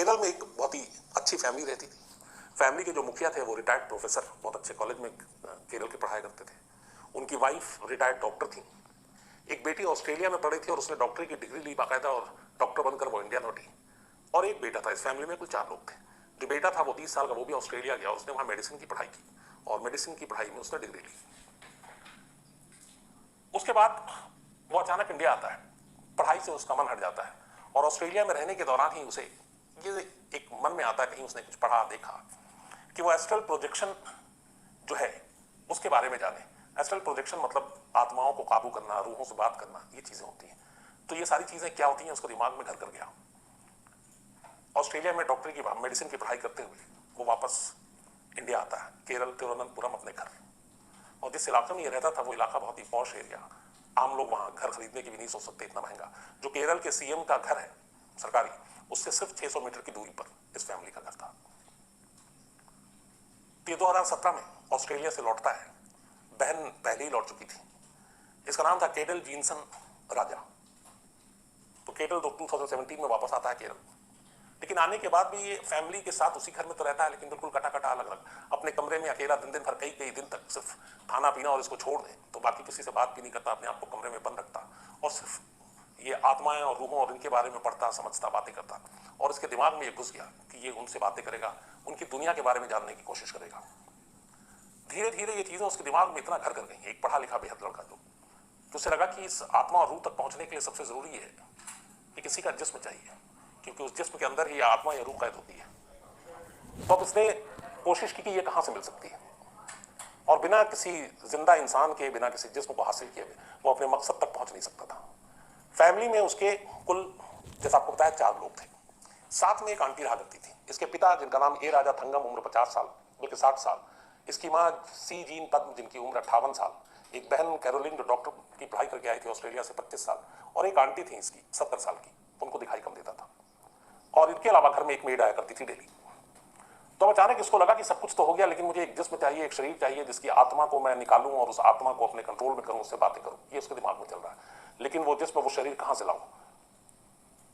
केरल में एक बहुत ही अच्छी फैमिली रहती थी। फैमिली के जो मुखिया थे वो रिटायर्ड प्रोफेसर, बहुत अच्छे कॉलेज में केरल के पढ़ाया करते थे। उनकी वाइफ रिटायर्ड डॉक्टर थी। एक बेटी ऑस्ट्रेलिया में पढ़ी थी और उसने डॉक्टरी की डिग्री ली बाकायदा और डॉक्टर बनकर वो इंडिया लौटी। और एक बेटा था, इस फैमिली में कुल 4 लोग थे। जो बेटा था वो 20 साल का, वो भी ऑस्ट्रेलिया गया, उसने वहां मेडिसिन की पढ़ाई की और मेडिसिन की पढ़ाई में उसने डिग्री ली। उसके बाद वो अचानक इंडिया आता है, पढ़ाई से उसका मन हट जाता है और ऑस्ट्रेलिया में रहने के दौरान ही उसे ये एक मन में आता है, कहीं उसने कुछ पढ़ा देखा कि वो एस्ट्रल प्रोजेक्शन जो है उसके बारे में जाने। एस्ट्रल प्रोजेक्शन मतलब आत्माओं को काबू करना, रूहों से बात करना, ये चीजें होती हैं। तो ये सारी चीजें क्या होती हैं उसको दिमाग में घर कर गया। ऑस्ट्रेलिया में डॉक्टरी की मेडिसिन की पढ़ाई करते हुए वो वापस इंडिया आता है, केरल तिरुवनंतपुरम अपने घर। और जिस इलाके में ये रहता था वो इलाका बहुत ही पॉश एरिया, आम लोग वहां घर खरीदने की भी नहीं सोच सकते, इतना महंगा। जो केरल के सीएम का घर है सरकारी, उससे सिर्फ 600 मीटर की दूरी पर इस फैमिली का घर था। 2017 में ऑस्ट्रेलिया से लौटता है, बहन पहले ही लौट चुकी थी। इसका नाम था केडल जीनसन राजा। तो केडल 2017 में वापस आता है केरल, लेकिन आने के बाद भी ये फैमिली के साथ उसी घर में तो रहता है, लेकिन बिल्कुल कटा कटा अलग अलग, अपने कमरे में अकेला दिन भर कई दिन तक सिर्फ खाना पीना और इसको छोड़ दें तो बाकी किसी से बात भी नहीं करता, अपने आप को कमरे में बंद रखता और सिर्फ ये आत्माएं और रूहों और इनके बारे में पढ़ता, समझता, बातें करता। और इसके दिमाग में ये घुस गया कि ये उनसे बातें करेगा, उनकी दुनिया के बारे में जानने की कोशिश करेगा। धीरे धीरे ये चीजें उसके दिमाग में इतना घर कर गई। एक पढ़ा लिखा बेहद लड़का जो, तो उसे लगा कि इस आत्मा और रूह तक पहुंचने के लिए सबसे जरूरी है कि किसी का जिस्म चाहिए, क्योंकि उस जिस्म के अंदर ही आत्मा या रूह कैद होती है। तो अब उसने कोशिश की कि ये कहां से मिल सकती है, और बिना किसी जिंदा इंसान के, बिना किसी जिस्म को हासिल किए हुए वो अपने मकसद तक पहुंच नहीं सकता था। फैमिली में उसके कुल, जैसा आपको बताया, 4 लोग थे। साथ में एक आंटी रहा करती थी। इसके पिता जिनका नाम ए राजा थंगम, उम्र 50 साल बल्कि 60 साल। इसकी माँ सी जीन पद्म, जिनकी उम्र 58 साल। एक बहन कैरोलिन जो डॉक्टर की पढ़ाई करके आई थी ऑस्ट्रेलिया से, 25 साल। और एक आंटी थी इसकी 70 साल की, उनको दिखाई कम देता था। और इनके अलावा घर में एक मेड आया करती थी डेली। तो अचानक इसको लगा कि सब कुछ तो हो गया, लेकिन मुझे एक जिस्म चाहिए, एक शरीर चाहिए जिसकी आत्मा को मैं निकालूं और उस आत्मा को अपने कंट्रोल में करूं, उससे बातें करूं। ये उसके दिमाग में चल रहा है, लेकिन वो जिस्म, वो शरीर कहां से लाऊं।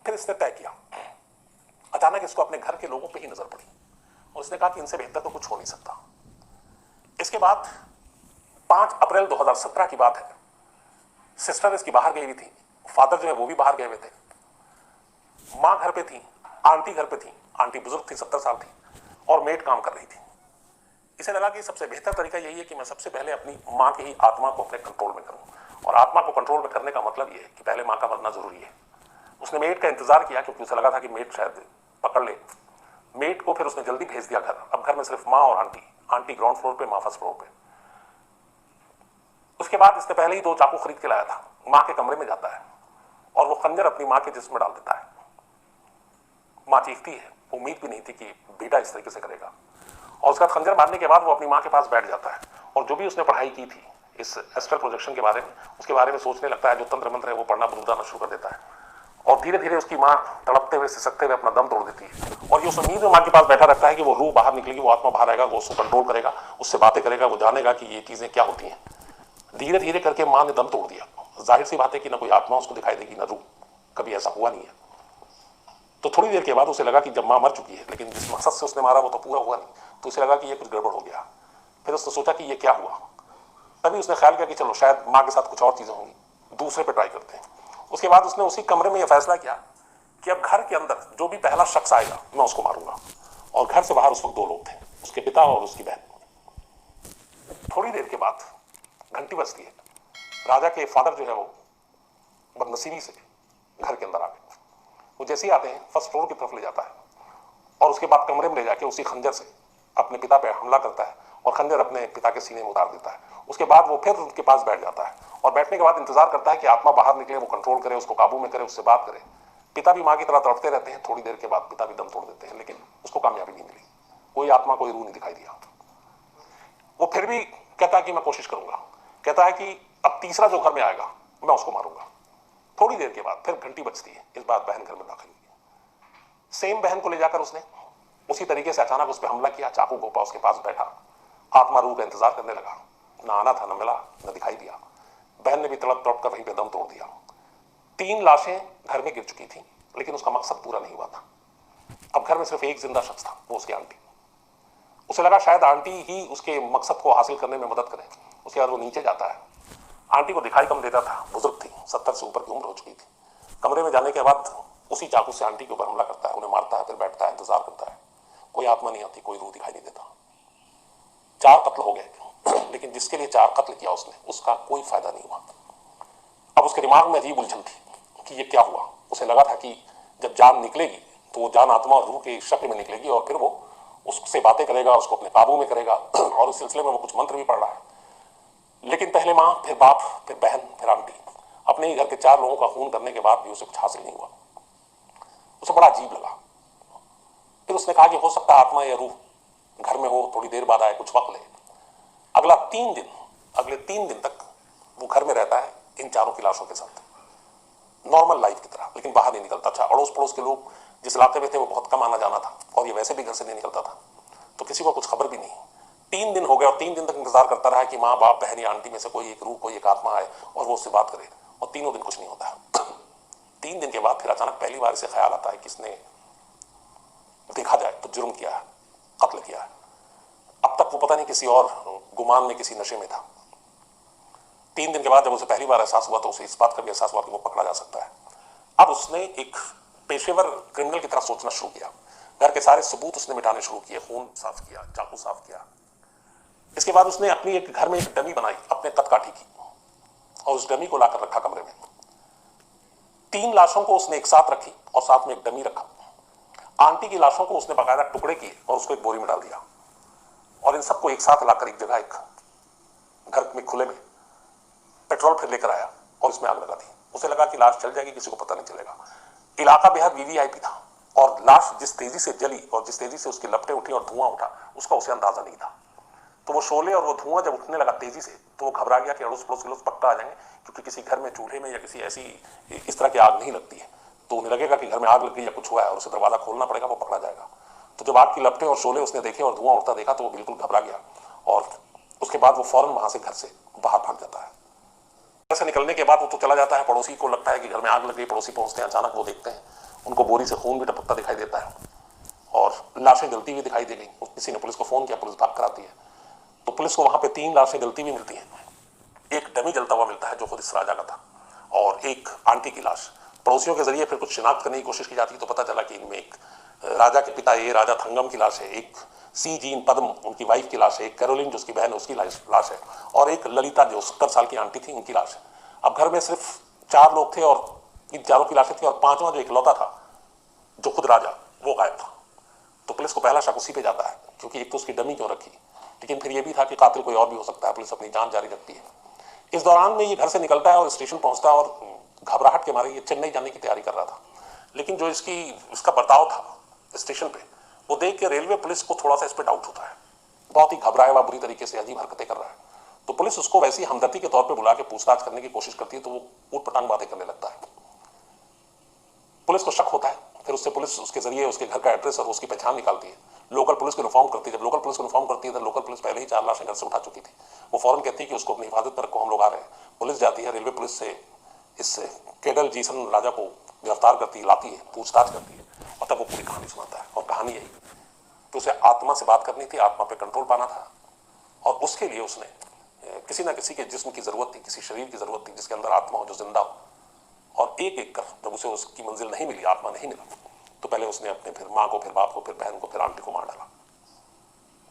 फिर इसने तय किया। अचानक इसको अपने घर के लोगों पे ही नजर पड़ी और इसने कहा कि इनसे बेहतर तो कुछ हो नहीं सकता। इसके बाद 5 अप्रैल 2017 की बात है। सिस्टर इसकी बाहर गई हुई थी, फादर जो है वो भी बाहर गए हुए थे। मां घर पे थी, आंटी घर पे थी। आंटी बुजुर्ग थी, 70 साल थी, और मेड काम कर रही थी। इसे लगा कि सबसे बेहतर तरीका यही है कि मैं सबसे पहले अपनी मां की ही आत्मा को अपने कंट्रोल में करूं। और आत्मा को कंट्रोल में करने का मतलब यह है कि पहले मां का मरना जरूरी है। उसने मेड का इंतजार किया, क्योंकि उसे लगा था कि मेड शायद पकड़ ले। मेड को फिर उसने जल्दी भेज दिया घर। अब घर में सिर्फ मां और आंटी ग्राउंड फ्लोर पे, मां फर्स्ट फ्लोर पे। उसके बाद इसने पहले ही 2 चाकू खरीद के लाया था। मां के कमरे में जाता है और वो खंजर अपनी मां के जिस्म में डाल देता है। मां चीखती है, उम्मीद भी नहीं थी कि बेटा इस तरीके से करेगा। और उसका खंजर मारने के बाद वो अपनी मां के पास बैठ जाता है और जो भी उसने पढ़ाई की थी इस एस्ट्रल प्रोजेक्शन के बारे में, उसके बारे में सोचने लगता है। जो तंत्र मंत्र है वो पढ़ना बुलंदाना शुरू कर देता है। और धीरे धीरे उसकी मां तड़पते हुए, सिसकते हुए अपना दम तोड़ देती है। और ये उस उम्मीद में मां के पास बैठा रहता है कि वो रूह बाहर निकलेगी, वो आत्मा बाहर आएगा, वो उसको कंट्रोल करेगा, उससे बातें करेगा, वो जानेगा कि ये चीजें क्या होती हैं। धीरे धीरे करके मां ने दम तोड़ दिया। जाहिर सी बात है कि ना कोई आत्मा उसको दिखाई देगी ना रूह, कभी ऐसा हुआ नहीं है। तो थोड़ी देर के बाद उसे लगा कि जब मां मर चुकी है, लेकिन जिस मकसद से उसने मारा वो तो पूरा हुआ नहीं, तो उसे लगा कि ये कुछ गड़बड़ हो गया। फिर उसने सोचा कि ये क्या हुआ। तभी उसने ख्याल किया कि चलो शायद मां के साथ कुछ और चीजें होंगी, दूसरे पे ट्राई करते हैं। उसके बाद उसने उसी कमरे में यह फैसला किया कि अब घर के अंदर जो भी पहला शख्स आएगा मैं उसको मारूंगा। और घर से बाहर उस वक्त 2 लोग थे, उसके पिता और उसकी बहन। थोड़ी देर के बाद घंटी बजती है। राजा के फादर जो है वो बदनसीबी से घर के अंदर आ गए। वो जैसे ही आते हैं फर्स्ट फ्लोर की तरफ ले जाता है और उसके बाद कमरे में ले जाके उसी खंजर से अपने पिता पे हमला करता है और खंजर अपने पिता के सीने में उतार देता है। उसके बाद वो फिर उनके पास बैठ जाता है और बैठने के बाद इंतजार करता है कि आत्मा बाहर निकले, वो कंट्रोल करे, उसको काबू में करे, उससे बात करे। पिता भी मां की तरह तड़पते रहते हैं। थोड़ी देर के बाद पिता भी दम तोड़ देते हैं, लेकिन उसको कामयाबी नहीं मिली। कोई आत्मा, कोई रूह नहीं दिखाई दिया। वो फिर भी कहता है कि मैं कोशिश करूंगा। कहता है कि अब तीसरा जो घर में आएगा मैं उसको मारूंगा। थोड़ी देर के बाद फिर घंटी बजती है। इस बार बहन घर में दाखिल हुई है। सेम बहन को ले जाकर उसने उसी तरीके से अचानक उस पर हमला किया। चाकू घोंपा, उसके पास बैठा, आत्मा रूह का इंतजार करने लगा। ना आना था, ना मिला, ना दिखाई दिया। बहन ने भी तड़प तड़प कर वहीं पे दम तोड़ दिया। 3 लाशें घर में गिर चुकी थी, लेकिन उसका मकसद पूरा नहीं हुआ था। अब घर में सिर्फ एक जिंदा शख्स था, वो उसकी आंटी। उसे लगा शायद आंटी ही उसके मकसद को हासिल करने में मदद करे। उसके बाद वो नीचे जाता है। आंटी को दिखाई कम देता था, बुजुर्ग थी, 70 से ऊपर की उम्र हो चुकी थी। कमरे में जाने के बाद उसी चाकू से आंटी के ऊपर हमला करता है, उन्हें मारता है, फिर बैठता है, इंतजार करता है। कोई आत्मा नहीं आती, कोई रूह दिखाई नहीं देता। 4 कत्ल हो गए, लेकिन जिसके लिए 4 कत्ल किया उसने, उसका कोई फायदा नहीं हुआ। अब उसके दिमाग में अजीब उलझन थी कि ये क्या हुआ। उसे लगा था कि जब जान निकलेगी तो वो जान आत्मा और रूह की शक्ल में निकलेगी और फिर वो उससे बातें करेगा, उसको अपने काबू में करेगा, और उस सिलसिले में वो कुछ मंत्र भी पढ़ रहा है। लेकिन पहले माँ, फिर बाप, फिर बहन, फिर आंटी, अपने ही घर के 4 लोगों का खून करने के बाद भी उसे कुछ हासिल नहीं हुआ। उसे बड़ा अजीब लगा। फिर उसने कहा कि हो सकता है आत्मा या रूह घर में हो, थोड़ी देर बाद आए, कुछ वक्त ले। अगले 3 दिन तक वो घर में रहता है इन 4 की लाशों के साथ, नॉर्मल लाइफ की तरह, लेकिन बाहर नहीं निकलता। अच्छा, अड़ोस पड़ोस के लोग जिस इलाके में थे वो बहुत कम आना जाना था, और ये वैसे भी घर से नहीं निकलता था, तो किसी को कुछ खबर भी नहीं। 3 दिन हो गए और 3 दिन तक इंतजार करता रहा कि माँ, बाप, बहन या आंटी में से कोई एक रूह, कोई एक आत्मा आए और वो उससे बात करे, और तीनों दिन कुछ नहीं होता। 3 दिन के बाद फिर अचानक पहली बार इसे ख्याल आता है कि इसने, देखा जाए तो जुर्म किया है, कत्ल किया है। अब तक वो पता नहीं किसी और गुमान में, किसी नशे में था। 3 दिन के बाद जब उसे पहली बार एहसास हुआ तो उसे इस बात का भी एहसास हुआ कि वो पकड़ा जा सकता है। अब उसने एक पेशेवर क्रिमिनल की तरह सोचना शुरू किया। घर के सारे सबूत उसने मिटाने शुरू किए, खून साफ किया, चाकू साफ किया। इसके बाद उसने अपनी एक घर में एक डमी बनाई, अपने कदकाठी की, और उस डमी को लाकर रखा कमरे में। 3 लाशों को उसने एक साथ रखी और साथ में एक डमी रखा। आंटी की लाशों को उसने बाकायदा टुकड़े किए और उसको एक बोरी में डाल दिया, और इन सबको एक साथ लाकर एक जगह, एक घर में खुले में पेट्रोल फिर लेकर आया और इसमें आग लगा दी। उसे लगा कि लाश जल जाएगी, किसी को पता नहीं चलेगा। इलाका बेहद वीवीआईपी था, और लाश जिस तेजी से जली और जिस तेजी से उसकी लपटें उठी और धुआं उठा, उसका उसे अंदाजा नहीं था। तो वो शोले और वो धुआं जब उठने लगा तेजी से, तो वो घबरा गया कि अड़ोस पड़ोस के लोग पक्का आ जाएंगे, क्योंकि किसी घर में चूल्हे में या किसी ऐसी इस तरह की आग नहीं लगती है, तो उन्हें लगेगा कि घर में आग लग गई या कुछ हुआ है और उसे दरवाजा खोलना पड़ेगा, वो पकड़ा जाएगा। तो जब आग की लपटें और शोले उसने देखे और धुआं उठता देखा तो वो बिल्कुल घबरा गया, और उसके बाद वो फौरन वहां से घर से बाहर भाग जाता है। घर से निकलने के बाद वो तो चला जाता है, पड़ोसी को लगता है कि घर में आग लग गई। पड़ोसी पहुंचते हैं, अचानक वो देखते हैं उनको बोरी से खून भी टपकता दिखाई देता है और लाशें जलती हुई दिखाई दे गई। किसी ने पुलिस को फोन किया, पुलिस भाग कर आती है, तो पुलिस को वहां पे 3 लाशें जलती हुई मिलती हैं। एक डमी जलता हुआ मिलता है जो खुद इस राजा का था, और एक आंटी की लाश। पड़ोसियों के जरिए फिर कुछ शिनाख्त करने की कोशिश की जाती है, तो पता चला कि इनमें एक राजा के पिता, ये राजा थंगम की लाश है, एक सी जीन पद्म उनकी वाइफ की लाश है, एक कैरोलिन जो उसकी बहन है उसकी लाश है, और एक ललिता जो 70 साल की आंटी थी उनकी लाश है। अब घर में सिर्फ 4 लोग थे और इन 4 की लाशें थी, और 5वां जो इकलौता था जो खुद राजा, वो गायब था। तो पुलिस को पहला शक उसी पे जाता है, क्योंकि एक तो उसकी डमी क्यों रखी, लेकिन फिर ये भी था कि कातिल कोई और भी हो सकता है। पुलिस अपनी जांच जारी रखती है। इस दौरान में ये घर से निकलता है और स्टेशन पहुंचता है, और घबराहट के मारे ये चेन्नई जाने की तैयारी कर रहा था। लेकिन जो इसका बर्ताव था स्टेशन पे, वो देख के रेलवे पुलिस को थोड़ा सा इस पर डाउट होता है। बहुत ही घबराया हुआ, बुरी तरीके से अजीब हरकतें कर रहा है। तो पुलिस उसको वैसी हमदर्दी के तौर पे बुला के पूछताछ करने की कोशिश करती है, तो वो ऊटपटांग बातें करने लगता है। पुलिस को शक होता है, फिर उससे पुलिस उसके जरिए उसके घर का एड्रेस और उसकी पहचान निकालती है। लोकल पुलिस को इन्फॉर्म करती है। जब लोकल पुलिस को इन्फॉर्म करती है, तो लोकल पुलिस पहले ही 4 लाशें घर से उठा चुकी थी। वो फौरन कहती है कि उसको अपनी हिफाजत में रखो, हम लोग आ रहे हैं। पुलिस जाती है, रेलवे पुलिस से इस केडल जीसन राजा को गिरफ्तार करती है, लाती है, पूछताछ करती है, और तब वो पूरी कहानी सुनाता है। और कहानी यही कि उसे आत्मा से बात करनी थी, आत्मा पे कंट्रोल पाना था, और उसके लिए उसने किसी ना किसी के जिस्म की जरूरत थी, किसी शरीर की जरूरत थी जिसके अंदर आत्मा हो, जो जिंदा हो। और एक एक कर जब उसे उसकी मंजिल नहीं मिली, आत्मा नहीं मिला, तो पहले उसने अपने फिर माँ को, फिर बाप को, फिर बहन को, फिर आंटी को मार डाला।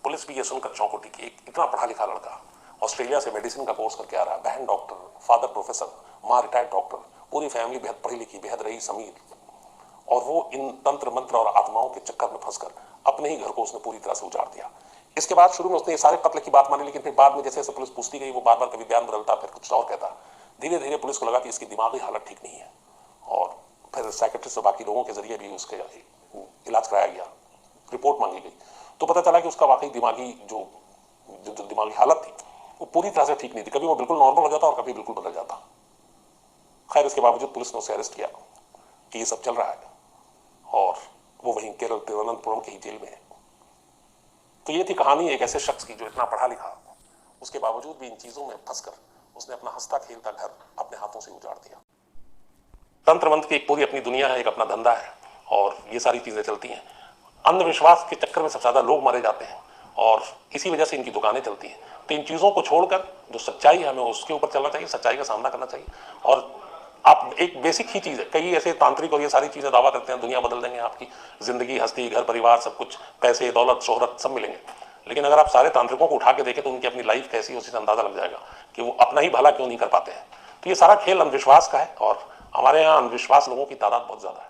पुलिस भी ये सुनकर चौंक उठी कि एक इतना पढ़ा लिखा लड़का ऑस्ट्रेलिया से मेडिसिन का कोर्स करके आ रहा है, बहन डॉक्टर, फादर प्रोफेसर, माँ रिटायर्ड डॉक्टर, पूरी फैमिली बेहद पढ़ी लिखी, बेहद रही समीर, और वो इन तंत्र मंत्र और आत्माओं के चक्कर में फंसकर अपने ही घर को उसने पूरी तरह से उजाड़ दिया। इसके बाद शुरू में उसने ये सारे कत्ल की बात मानी, लेकिन फिर बाद में जैसे जैसे पुलिस पूछती गई, वो बार बार कभी बयान बदलता, फिर कुछ और कहता। धीरे धीरे पुलिस को लगा कि इसकी दिमागी हालत ठीक नहीं है, और फिर साइकेट्रिस्ट और बाकी लोगों के जरिए भी उसके इलाज कराया गया, रिपोर्ट मांगी गई, तो पता चला कि उसका वाकई दिमागी जो दिमागी हालत थी वो पूरी तरह से ठीक नहीं थी। कभी वो बिल्कुल नॉर्मल हो जाता और कभी बिल्कुल बदल जाता। खैर, इसके बावजूद पुलिस ने उसे अरेस्ट किया कि ये सब चल रहा है, और वो वहीं केरल तिरुवनंतपुरम की जेल में है। तो ये थी कहानी एक ऐसे शख्स की जो इतना पढ़ा लिखा, उसके बावजूद भी इन चीजों में फंसकर उसने अपना हंसता खेलता घर अपने हाथों से उजाड़ दिया। तंत्र मंत्र की एक पूरी अपनी दुनिया है, एक अपना धंधा है, और ये सारी चीजें चलती हैं। अंधविश्वास के चक्कर में सबसे ज्यादा लोग मारे जाते हैं और इसी वजह से इनकी दुकानें चलती हैं। तो इन चीजों को छोड़कर जो सच्चाई है हमें उसके ऊपर चलना चाहिए, सच्चाई का सामना करना चाहिए। और आप एक बेसिक ही चीज है, कई ऐसे तांत्रिक और ये सारी चीजें दावा करते हैं दुनिया बदल देंगे, आपकी जिंदगी, हस्ती, घर परिवार, सब कुछ, पैसे, दौलत, शोहरत सब मिलेंगे। लेकिन अगर आप सारे तांत्रिकों को उठा के देखें तो उनकी अपनी लाइफ कैसी है उसी से अंदाजा लग जाएगा कि वो अपना ही भला क्यों नहीं कर पाते हैं। तो ये सारा खेल अंधविश्वास का है और हमारे यहाँ अंधविश्वास लोगों की तादाद बहुत ज्यादा है।